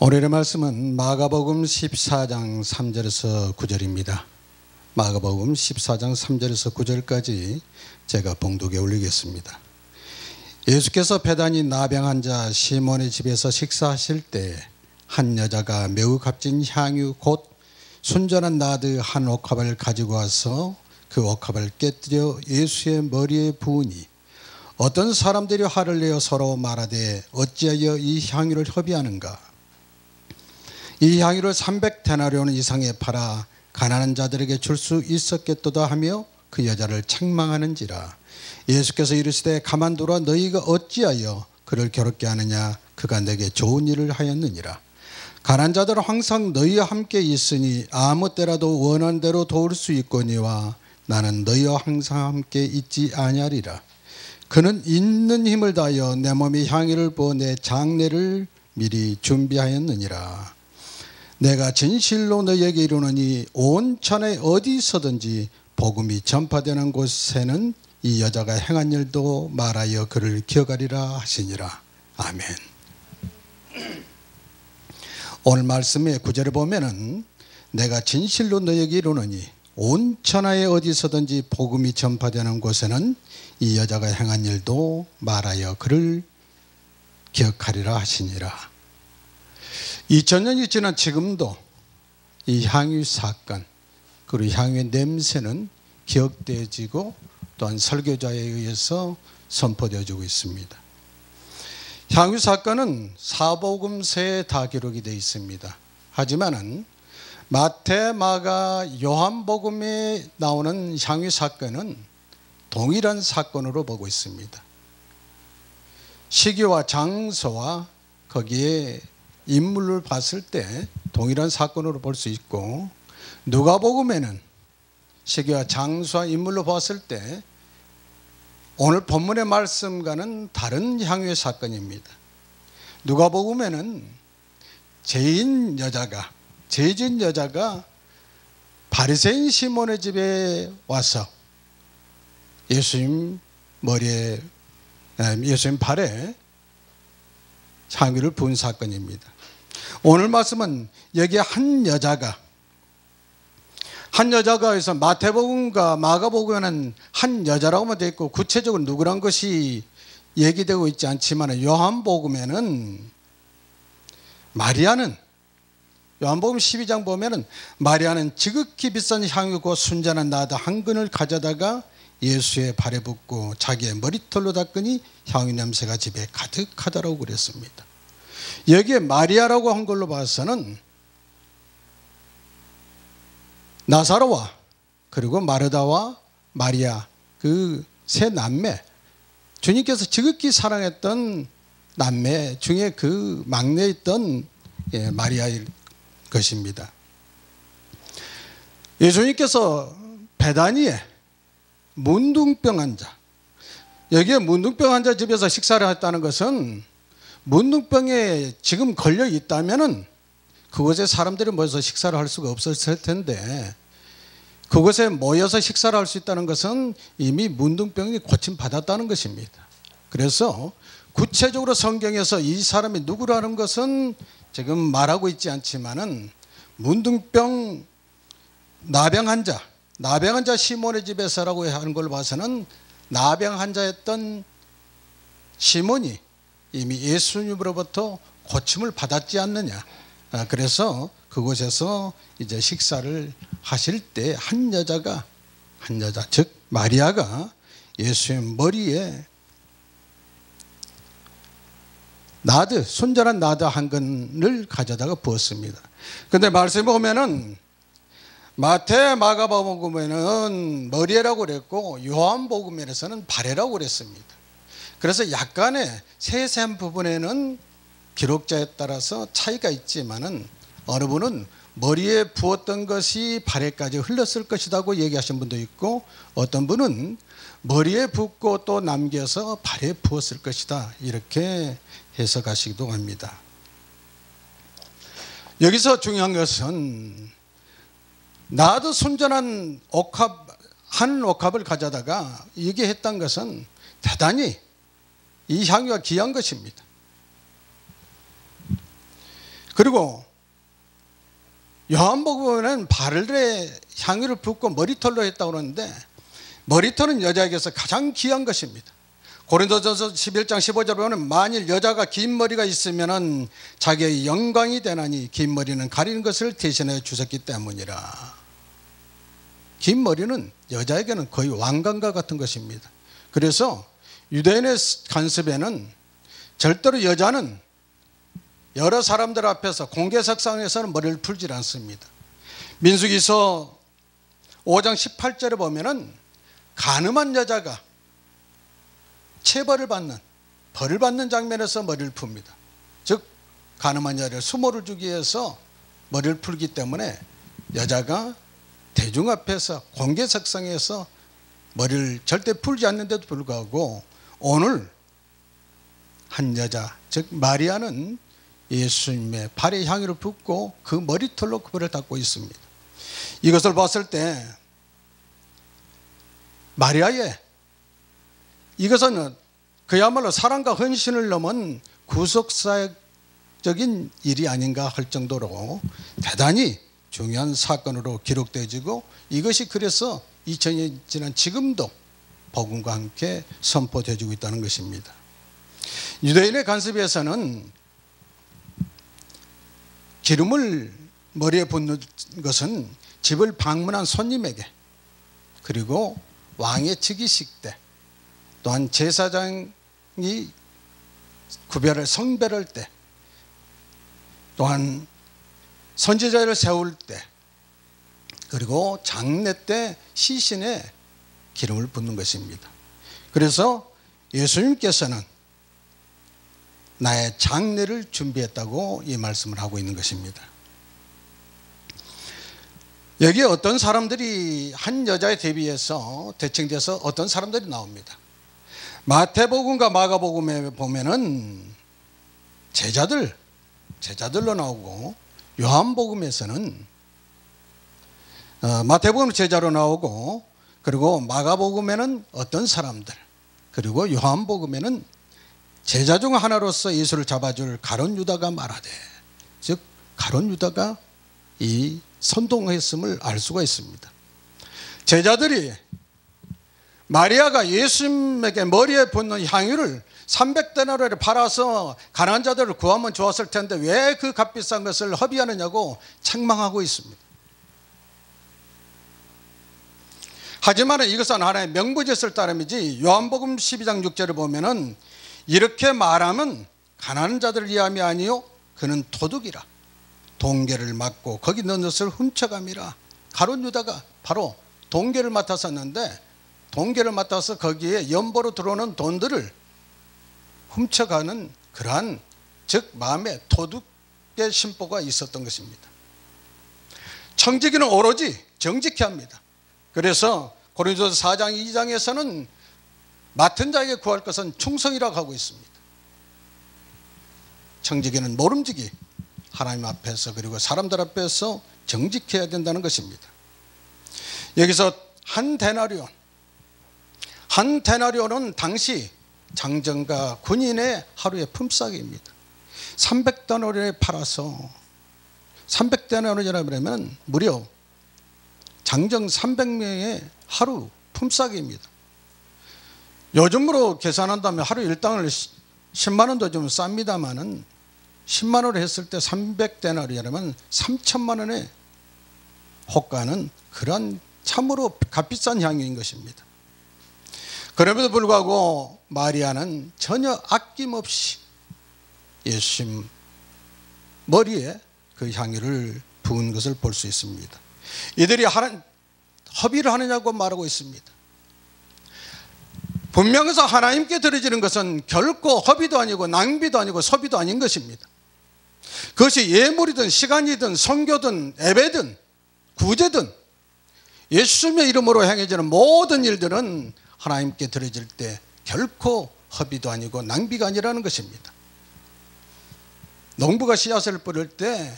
오늘의 말씀은 마가복음 14장 3절에서 9절입니다. 마가복음 14장 3절에서 9절까지 제가 봉독에 올리겠습니다. 예수께서 베다니 나병 자 시몬의 집에서 식사하실 때 한 여자가 매우 값진 향유 곧 순전한 나드 한 옥합을 가지고 와서 그 옥합을 깨뜨려 예수의 머리에 부으니 어떤 사람들이 화를 내어 서로 말하되 어찌하여 이 향유를 허비하는가. 이 향유를 300데나리온 이상에 팔아 가난한 자들에게 줄 수 있었겠도다 하며 그 여자를 책망하는지라. 예수께서 이르시되 가만두라. 너희가 어찌하여 그를 괴롭게 하느냐. 그가 내게 좋은 일을 하였느니라. 가난한 자들은 항상 너희와 함께 있으니 아무 때라도 원하는 대로 도울 수 있거니와 나는 너희와 항상 함께 있지 아니하리라. 그는 있는 힘을 다하여 내 몸에 향유를 부어 내 장례를 미리 준비하였느니라. 내가 진실로 너희에게 이르노니 온 천하에 어디서든지 복음이 전파되는 곳에는 이 여자가 행한 일도 말하여 그를 기억하리라 하시니라. 아멘. 오늘 말씀의 9절에 보면은 내가 진실로 너희에게 이르노니 온 천하에 어디서든지 복음이 전파되는 곳에는 이 여자가 행한 일도 말하여 그를 기억하리라 하시니라. 2000년이 지난 지금도 이 향유 사건 그리고 향유의 냄새는 기억되어지고 또한 설교자에 의해서 선포되어지고 있습니다. 향유 사건은 사복음서에 다 기록이 되어 있습니다. 하지만은 마태, 마가, 요한복음에 나오는 향유 사건은 동일한 사건으로 보고 있습니다. 시기와 장소와 거기에 인물을 봤을 때 동일한 사건으로 볼 수 있고, 누가복음에는 시기와 장소와 인물로 봤을 때 오늘 본문의 말씀과는 다른 향유의 사건입니다. 누가복음에는 죄진 여자가 바리새인 시몬의 집에 와서 예수님 발에 향유를 부은 사건입니다. 오늘 말씀은 여기 한 여자가 해서 마태복음과 마가복음에는 한 여자라고만 되어 있고 구체적으로 누구란 것이 얘기되고 있지 않지만 요한복음에는 요한복음 12장 보면은 마리아는 지극히 비싼 향유고 순전한 나드 한 근을 가져다가 예수의 발에 붓고 자기의 머리털로 닦으니 향유 냄새가 집에 가득하다라고 그랬습니다. 여기에 마리아라고 한 걸로 봐서는 나사로와 그리고 마르다와 마리아 그 세 남매, 주님께서 지극히 사랑했던 남매 중에 그 막내에 있던 마리아일 것입니다. 예수님께서 베다니에 문둥병 환자, 여기에 문둥병 환자 집에서 식사를 했다는 것은 문둥병에 지금 걸려 있다면은 그곳에 사람들이 모여서 식사를 할 수가 없었을 텐데, 그곳에 모여서 식사를 할 수 있다는 것은 이미 문둥병이 고침받았다는 것입니다. 그래서 구체적으로 성경에서 이 사람이 누구라는 것은 지금 말하고 있지 않지만은 문둥병 나병 환자 시몬의 집에서라고 하는 걸 봐서는 나병 환자였던 시몬이 이미 예수님으로부터 고침을 받았지 않느냐. 그래서 그곳에서 이제 식사를 하실 때 한 여자 즉 마리아가 예수의 머리에 순전한 나드 한 근을 가져다가 부었습니다. 그런데 말씀에 보면은 마태, 마가복음에는 머리에라고 그랬고 요한복음에서는 발에라고 그랬습니다. 그래서 약간의 세세한 부분에는 기록자에 따라서 차이가 있지만은 어느 분은 머리에 부었던 것이 발에까지 흘렀을 것이라고 얘기하신 분도 있고, 어떤 분은 머리에 붓고 또 남겨서 발에 부었을 것이다 이렇게 해석하시기도 합니다. 여기서 중요한 것은 나도 순전한 한 옥합을 가져다가 얘기했던 것은 대단히 이 향유가 귀한 것입니다. 그리고 요한복음에는 발에 향유를 붓고 머리털로 했다고 그러는데 머리털은 여자에게서 가장 귀한 것입니다. 고린도전서 11장 15절에 보면 만일 여자가 긴 머리가 있으면 자기의 영광이 되나니 긴 머리는 가리는 것을 대신해 주셨기 때문이라. 긴 머리는 여자에게는 거의 왕관과 같은 것입니다. 그래서 유대인의 관습에는 절대로 여자는 여러 사람들 앞에서 공개석상에서는 머리를 풀지 않습니다. 민수기서 5장 18절에 보면은 간음한 여자가 체벌을 받는, 벌을 받는 장면에서 머리를 풉니다. 즉 간음한 여자를 수모를 주기 위해서 머리를 풀기 때문에 여자가 대중 앞에서 공개석상에서 머리를 절대 풀지 않는데도 불구하고 오늘 한 여자, 즉 마리아는 예수님의 발에 향유를 붓고 그 머리털로 그를 닦고 있습니다. 이것을 봤을 때 마리아의 이것은 그야말로 사랑과 헌신을 넘은 구속사적인 일이 아닌가 할 정도로 대단히 중요한 사건으로 기록되어지고 이것이 그래서 2000년이 지난 지금도 복음과 함께 선포되어지고 있다는 것입니다. 유대인의 관습에서는 기름을 머리에 붓는 것은 집을 방문한 손님에게 그리고 왕의 즉위식 때 또한 제사장이 구별을 성별할 때 또한 선지자를 세울 때 그리고 장례 때 시신에 기름을 붓는 것입니다. 그래서 예수님께서는 나의 장례를 준비했다고 이 말씀을 하고 있는 것입니다. 여기에 어떤 사람들이 한 여자에 대비해서 대칭돼서 어떤 사람들이 나옵니다. 마태복음과 마가복음에 보면은 제자들로 나오고 요한복음에서는 마태복음은 제자로 나오고 그리고 마가복음에는 어떤 사람들 그리고 요한복음에는 제자 중 하나로서 예수를 잡아줄 가룟 유다가 말하되 즉 가룟 유다가 이 선동했음을 알 수가 있습니다. 제자들이 마리아가 예수님에게 머리에 붓는 향유를 300데나리온에 팔아서 가난한 자들을 구하면 좋았을 텐데 왜 그 값비싼 것을 허비하느냐고 책망하고 있습니다. 하지만 이것은 하나의 명부짓을 따름이지 요한복음 12장 6절을 보면은 이렇게 말하면 가난한 자들을 위함이 아니요 그는 도둑이라 동계를 맡고 거기 넣은 것을 훔쳐감이라. 가룟 유다가 바로 동계를 맡았었는데 동계를 맡아서 거기에 연보로 들어오는 돈들을 훔쳐가는 그러한 즉 마음에 도둑의 심보가 있었던 것입니다. 청지기는 오로지 정직해야 합니다. 그래서 고린도서 4장 2장에서는 맡은 자에게 구할 것은 충성이라고 하고 있습니다. 청지기는 모름지기 하나님 앞에서 그리고 사람들 앞에서 정직해야 된다는 것입니다. 여기서 한 데나리온은 당시 장정과 군인의 하루의 품삯입니다. 300데나리온에 팔아서 300데나리온이라면 무려 장정 300명의 하루 품삯입니다. 요즘으로 계산한다면 하루 일당을 10만 원도 좀 쌉니다만은 10만 원을 했을 때 300데나리온이라면 3천만 원의 호가는 그런 참으로 값비싼 향유인 것입니다. 그럼에도 불구하고 마리아는 전혀 아낌없이 예수님 머리에 그 향유를 부은 것을 볼 수 있습니다. 이들이 허비를 하느냐고 말하고 있습니다. 분명해서 하나님께 드려지는 것은 결코 허비도 아니고 낭비도 아니고 소비도 아닌 것입니다. 그것이 예물이든 시간이든 선교든 예배든 구제든 예수님의 이름으로 행해지는 모든 일들은 하나님께 드려질 때 결코 허비도 아니고 낭비가 아니라는 것입니다. 농부가 씨앗을 뿌릴 때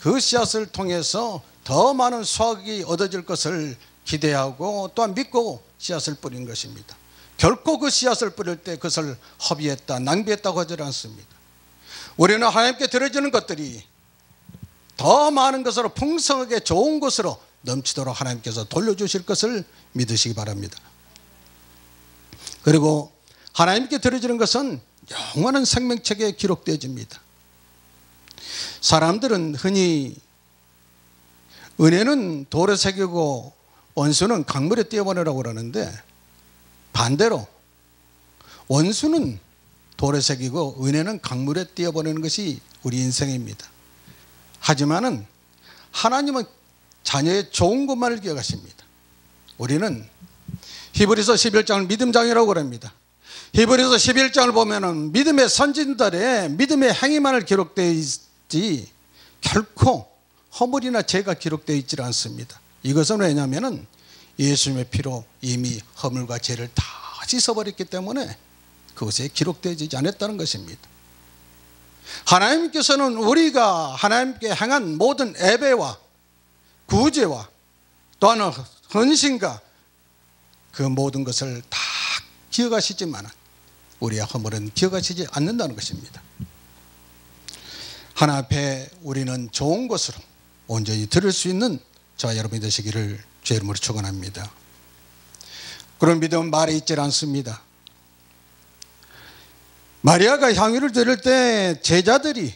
그 씨앗을 통해서 더 많은 수확이 얻어질 것을 기대하고 또한 믿고 씨앗을 뿌린 것입니다. 결코 그 씨앗을 뿌릴 때 그것을 허비했다 낭비했다고 하지 않습니다. 우리는 하나님께 드려지는 것들이 더 많은 것으로 풍성하게 좋은 것으로 넘치도록 하나님께서 돌려주실 것을 믿으시기 바랍니다. 그리고 하나님께 드려지는 것은 영원한 생명책에 기록되어집니다. 사람들은 흔히 은혜는 돌에 새기고 원수는 강물에 띄어보내라고 그러는데, 반대로 원수는 돌에 새기고 은혜는 강물에 띄어보내는 것이 우리 인생입니다. 하지만은 하나님은 자녀의 좋은 것만을 기억하십니다. 우리는 히브리서 11장을 믿음장이라고 그럽니다. 히브리서 11장을 보면은 믿음의 선진들의 믿음의 행위만을 기록되어 있지 결코 허물이나 죄가 되어 있지 않습니다. 이것은 왜냐하면 예수님의 피로 이미 허물과 죄를 다 씻어버렸기 때문에 그것에 기록되지 않았다는 것입니다. 하나님께서는 우리가 하나님께 행한 모든 예배와 구제와 또한 헌신과 그 모든 것을 다 기억하시지만 우리의 허물은 기억하시지 않는다는 것입니다. 하나님 앞에 우리는 좋은 것으로 온전히 들을 수 있는 저와 여러분이 되시기를 주의 이름으로 축원합니다. 그런 믿음은 말에 있지 않습니다. 마리아가 향유를 드릴 때 제자들이,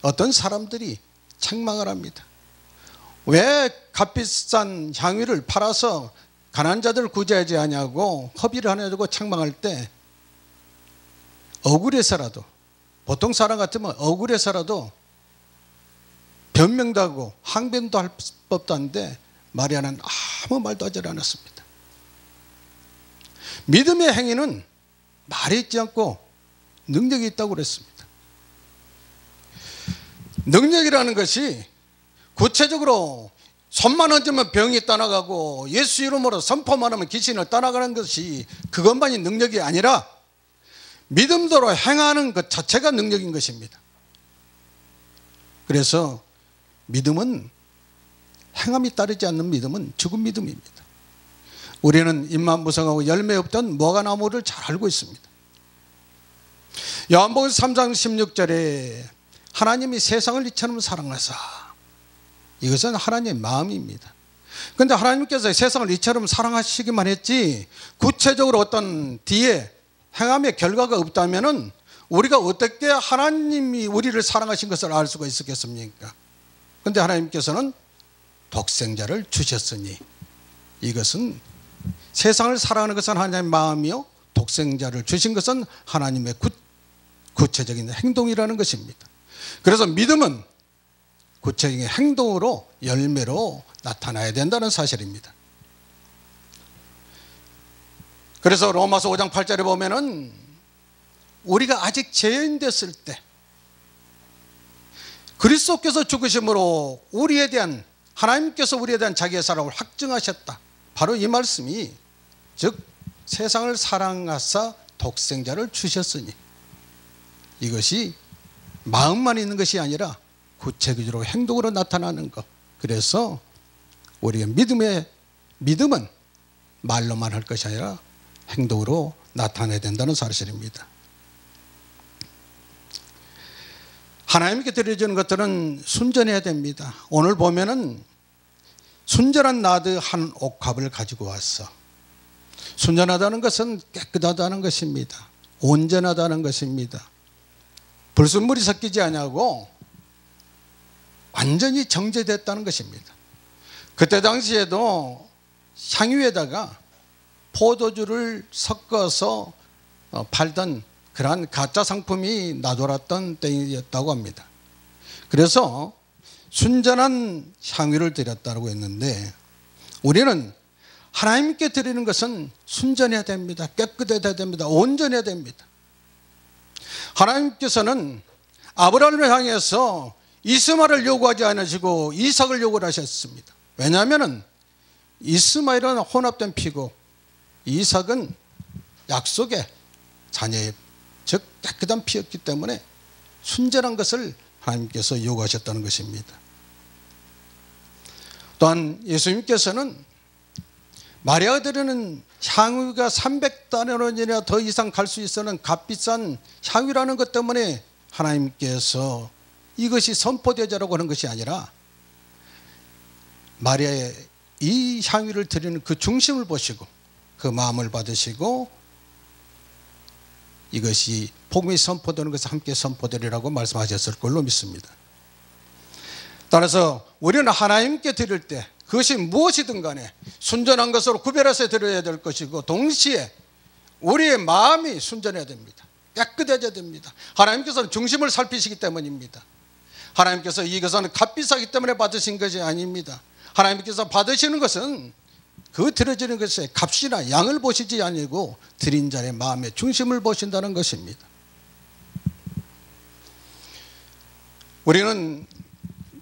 어떤 사람들이 책망을 합니다. 왜 값비싼 향유를 팔아서 가난한 자들을 구제하지 않냐고 허비를 하냐고 책망할 때, 억울해서라도, 보통 사람 같으면 억울해서라도 변명도 하고 항변도 할 법도 한데 마리아는 아무 말도 하지 않았습니다. 믿음의 행위는 말이 있지 않고 능력이 있다고 그랬습니다. 능력이라는 것이 구체적으로 손만 얹으면 병이 떠나가고 예수 이름으로 선포만 하면 귀신을 떠나가는 것이 그것만이 능력이 아니라 믿음대로 행하는 것 자체가 능력인 것입니다. 그래서 믿음은, 행함이 따르지 않는 믿음은 죽은 믿음입니다. 우리는 입만 무성하고 열매 없던 무화과나무를 잘 알고 있습니다. 요한복음 3장 16절에 하나님이 세상을 이처럼 사랑하사, 이것은 하나님의 마음입니다. 그런데 하나님께서 세상을 이처럼 사랑하시기만 했지 구체적으로 어떤 뒤에 행함의 결과가 없다면 우리가 어떻게 하나님이 우리를 사랑하신 것을 알 수가 있었겠습니까? 그런데 하나님께서는 독생자를 주셨으니, 이것은 세상을 사랑하는 것은 하나님의 마음이요 독생자를 주신 것은 하나님의 구체적인 행동이라는 것입니다. 그래서 믿음은 구체적인 행동으로, 열매로 나타나야 된다는 사실입니다. 그래서 로마서 5장 8절에 보면은 우리가 아직 죄인 됐을 때 그리스도께서 죽으심으로 우리에 대한, 하나님께서 우리에 대한 자기의 사랑을 확증하셨다. 바로 이 말씀이, 즉 세상을 사랑하사 독생자를 주셨으니, 이것이 마음만 있는 것이 아니라 구체적으로 행동으로 나타나는 것. 그래서 우리의 믿음은 말로만 할 것이 아니라 행동으로 나타내야 된다는 사실입니다. 하나님께 드려지는 것들은 순전해야 됩니다. 오늘 보면은 순전한 나드 한 옥합을 가지고 왔어. 순전하다는 것은 깨끗하다는 것입니다. 온전하다는 것입니다. 불순물이 섞이지 않냐고 완전히 정제됐다는 것입니다. 그때 당시에도 향유에다가 포도주를 섞어서 팔던 그러한 가짜 상품이 나돌았던 때였다고 합니다. 그래서 순전한 향유를 드렸다고 했는데, 우리는 하나님께 드리는 것은 순전해야 됩니다. 깨끗해야 됩니다. 온전해야 됩니다. 하나님께서는 아브라함을 향해서 이스마엘을 요구하지 않으시고 이삭을 요구하셨습니다. 왜냐하면 이스마엘은 혼합된 피고 이삭은 약속의 자녀의, 즉 깨끗한 피였기 때문에 순전한 것을 하나님께서 요구하셨다는 것입니다. 또한 예수님께서는 마리아가 드리는 향유가 300다나리온이나 더 이상 갈 수 있는 값비싼 향유라는 것 때문에 하나님께서 이것이 선포되자라고 하는 것이 아니라 마리아의 이 향유를 드리는 그 중심을 보시고 그 마음을 받으시고 이것이 복음이 선포되는 것을 함께 선포되리라고 말씀하셨을 걸로 믿습니다. 따라서 우리는 하나님께 드릴 때 그것이 무엇이든 간에 순전한 것으로 구별해서 드려야 될 것이고 동시에 우리의 마음이 순전해야 됩니다. 깨끗해져야 됩니다. 하나님께서는 중심을 살피시기 때문입니다. 하나님께서 이것은 값비싸기 때문에 받으신 것이 아닙니다. 하나님께서 받으시는 것은 그 드려지는 것의 값이나 양을 보시지 아니고 드린 자의 마음의 중심을 보신다는 것입니다. 우리는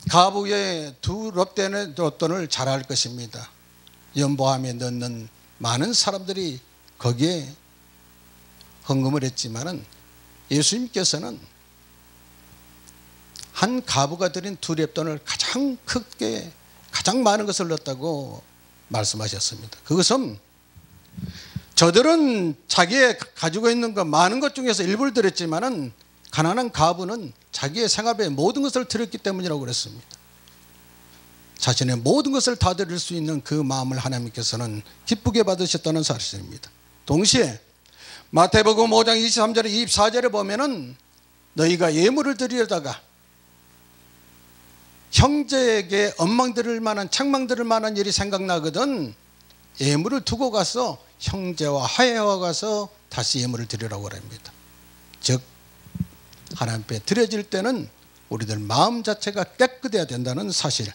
가부의 두 롭대의 로또를 잘 알 것입니다. 연보함에 넣는 많은 사람들이 거기에 헌금을 했지만은 예수님께서는 한 가부가 드린 두 렙돈을 가장 크게 가장 많은 것을 넣었다고 말씀하셨습니다. 그것은 저들은 자기의 가지고 있는 것 많은 것 중에서 일부를 드렸지만은 가난한 가부는 자기의 생활의 모든 것을 드렸기 때문이라고 그랬습니다. 자신의 모든 것을 다 드릴 수 있는 그 마음을 하나님께서는 기쁘게 받으셨다는 사실입니다. 동시에 마태복음 5장 23절에 24절에 보면은 너희가 예물을 드리려다가 형제에게 엉망들을 만한 책망들을 만한 일이 생각나거든 예물을 두고 가서 형제와 화해하고 가서 다시 예물을 드리라고 합니다. 즉 하나님 앞에 드려질 때는 우리들 마음 자체가 깨끗해야 된다는 사실.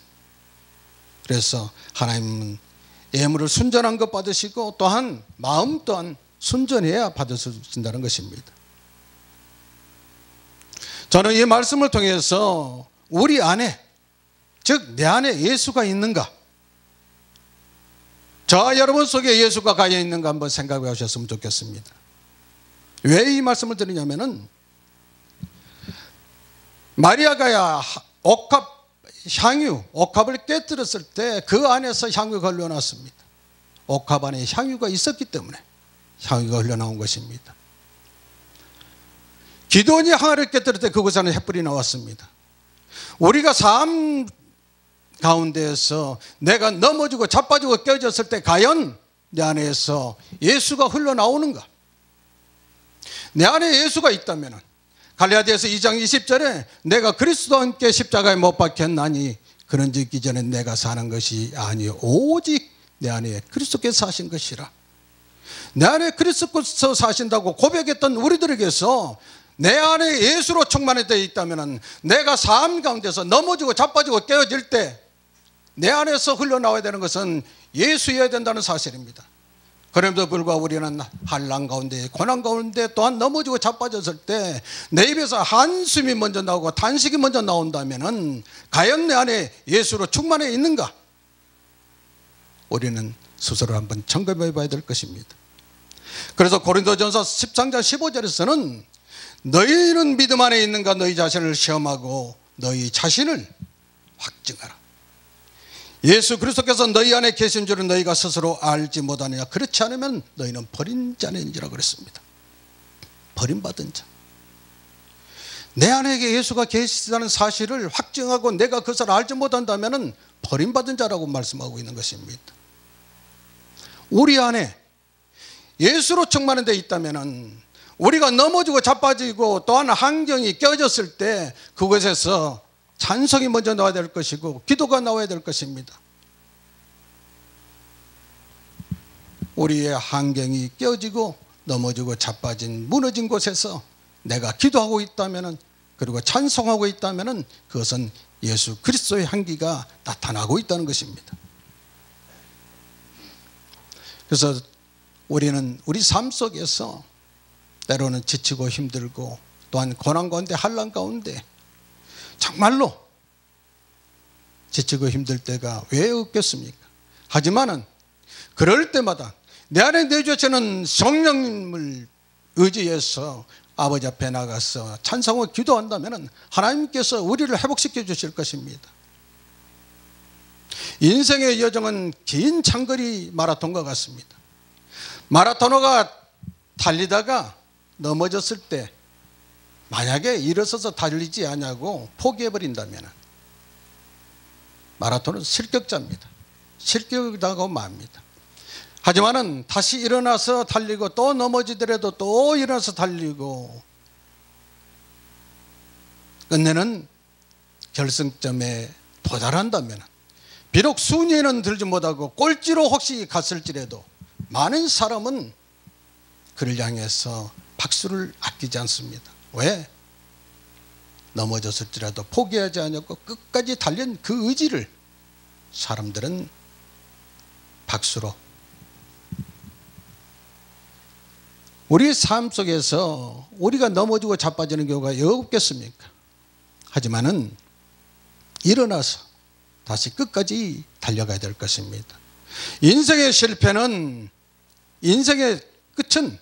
그래서 하나님은 예물을 순전한 것 받으시고 또한 마음 또한 순전해야 받으신다는 것입니다. 저는 이 말씀을 통해서 우리 안에 즉 내 안에 예수가 있는가, 저와 여러분 속에 예수가 가여 있는가 한번 생각해 보셨으면 좋겠습니다. 왜 이 말씀을 드리냐면은 마리아가 옥합을 깨뜨렸을 때 그 안에서 향유가 흘러나왔습니다. 옥합 안에 향유가 있었기 때문에 향유가 흘러나온 것입니다. 기드온이 항아리를 깨뜨릴 때 그곳에는 횃불이 나왔습니다. 우리가 삶 가운데에서 내가 넘어지고 자빠지고 깨어졌을 때 과연 내 안에서 예수가 흘러나오는가? 내 안에 예수가 있다면 갈라디아서 2장 20절에 내가 그리스도와 함께 십자가에 못 박혔나니 그런즉 이전에 내가 사는 것이 아니요 오직 내 안에 그리스도께서 사신 것이라. 내 안에 그리스도께서 사신다고 고백했던 우리들에게서 내 안에 예수로 충만되어 있다면 내가 삶 가운데서 넘어지고 자빠지고 깨어질 때 내 안에서 흘러나와야 되는 것은 예수여야 된다는 사실입니다. 그럼에도 불구하고 우리는 환난 가운데 고난 가운데 또한 넘어지고 자빠졌을 때 내 입에서 한숨이 먼저 나오고 단식이 먼저 나온다면 과연 내 안에 예수로 충만해 있는가? 우리는 스스로 한번 점검해 봐야 될 것입니다. 그래서 고린도전서 13장 15절에서는 너희는 믿음 안에 있는가 너희 자신을 시험하고 너희 자신을 확증하라. 예수 그리스도께서 너희 안에 계신 줄은 너희가 스스로 알지 못하느냐. 그렇지 않으면 너희는 버린 자인지라 그랬습니다. 버림받은 자. 내 안에 예수가 계시다는 사실을 확증하고 내가 그것을 알지 못한다면 버림받은 자라고 말씀하고 있는 것입니다. 우리 안에 예수로 충만한 데 있다면 우리가 넘어지고 자빠지고 또한 환경이 깨어졌을 때 그것에서 찬송이 먼저 나와야 될 것이고 기도가 나와야 될 것입니다. 우리의 환경이 깨어지고 넘어지고 자빠진 무너진 곳에서 내가 기도하고 있다면 그리고 찬송하고 있다면 그것은 예수 그리스도의 향기가 나타나고 있다는 것입니다. 그래서 우리는 우리 삶 속에서 때로는 지치고 힘들고 또한 고난 가운데 환난 가운데 정말로 지치고 힘들 때가 왜 없겠습니까? 하지만은 그럴 때마다 내 안에 내주시는 성령님을 의지해서 아버지 앞에 나가서 찬송하고 기도한다면 하나님께서 우리를 회복시켜 주실 것입니다. 인생의 여정은 긴 장거리 마라톤과 같습니다. 마라토너가 달리다가 넘어졌을 때 만약에 일어서서 달리지 않냐고 포기해버린다면 마라톤은 실격자입니다. 실격당하고 맙니다. 하지만은 다시 일어나서 달리고 또 넘어지더라도 또 일어나서 달리고 끝내는 결승점에 도달한다면 비록 순위에는 들지 못하고 꼴찌로 혹시 갔을지라도 많은 사람은 그를 향해서 박수를 아끼지 않습니다. 왜? 넘어졌을지라도 포기하지 않았고 끝까지 달린 그 의지를 사람들은 박수로. 우리 삶 속에서 우리가 넘어지고 자빠지는 경우가 없겠습니까? 하지만은 일어나서 다시 끝까지 달려가야 될 것입니다. 인생의 실패는, 인생의 끝은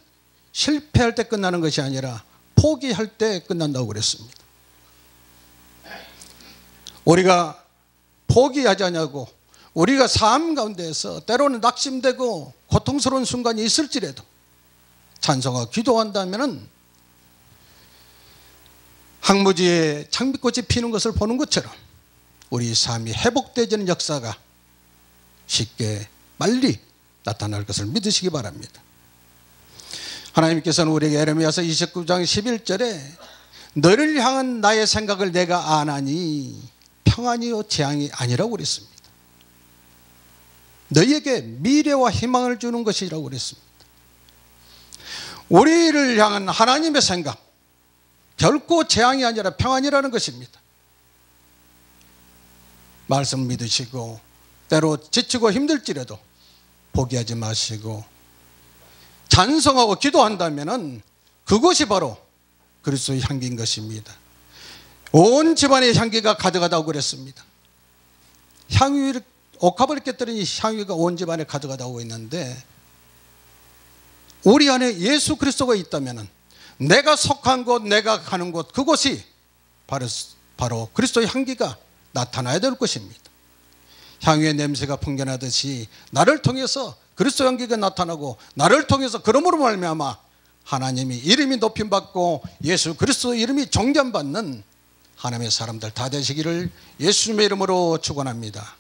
실패할 때 끝나는 것이 아니라 포기할 때 끝난다고 그랬습니다. 우리가 포기하지 않냐고, 우리가 삶 가운데에서 때로는 낙심되고 고통스러운 순간이 있을지라도 찬송하고 기도한다면 황무지에 장미꽃이 피는 것을 보는 것처럼 우리 삶이 회복되지는 역사가 쉽게 빨리 나타날 것을 믿으시기 바랍니다. 하나님께서는 우리에게 예레미야서 29장 11절에 너를 향한 나의 생각을 내가 아나니 평안이요 재앙이 아니라고 그랬습니다. 너희에게 미래와 희망을 주는 것이라고 그랬습니다. 우리를 향한 하나님의 생각, 결코 재앙이 아니라 평안이라는 것입니다. 말씀 믿으시고 때로 지치고 힘들지라도 포기하지 마시고 찬송하고 기도한다면 그것이 바로 그리스도의 향기인 것입니다. 온 집안의 향기가 가득하다고 그랬습니다. 향유를, 옥합을 깨뜨리니 향유가 온 집안에 가득하다고 했는데 우리 안에 예수 그리스도가 있다면 내가 속한 곳, 내가 가는 곳, 그곳이 바로 그리스도의 향기가 나타나야 될 것입니다. 향유의 냄새가 풍겨나듯이 나를 통해서 그리스도 향기가 나타나고 나를 통해서 그러므로 말미암아 하나님이 이름이 높임받고 예수 그리스도 이름이 존귀받는 하나님의 사람들 다 되시기를 예수님의 이름으로 축원합니다.